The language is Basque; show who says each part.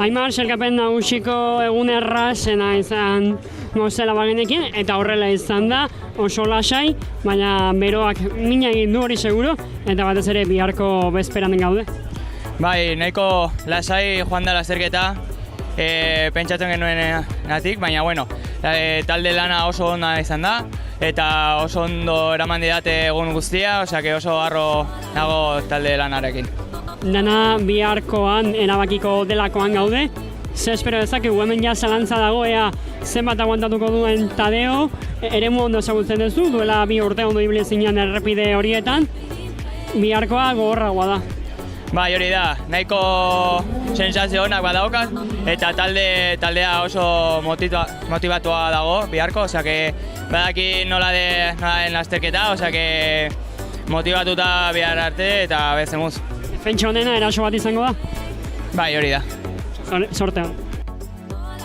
Speaker 1: Aimar, sailkapen nagusiko egun errazena izan mozela bagenekin, eta horrela izan da, oso lasai, baina beroak mina egin du hori seguro, eta batez ere biharko bezperan gaude.
Speaker 2: Bai, nahiko lasai joan da lasterketa, pentsatzen genuen natik, baina bueno, talde lana oso ona izan da, eta oso ondo eraman didate egun guztia, osea oso harro nago talde lanarekin.
Speaker 1: Dana biharkoan erabakiko delakoan gaude, ze espero dezakegu hemen ja zalantza dago ea zenbat aguantatuko duen Tadeo, eremu ondo ezagutzen duzu, duela 2 urte ondo ibili zinean errepide horietan, biharkoa gogorragoa da.
Speaker 2: Bai, hori da, nahiko sensazio onak badaukat, eta taldea oso motibatua dago biharko, osea badaki nola den lasterketa, osea motibatuta bihar arte eta bezemuz.
Speaker 1: Defentsa honena eraso bat izango da?
Speaker 2: Bai, hori da.
Speaker 1: Sortean.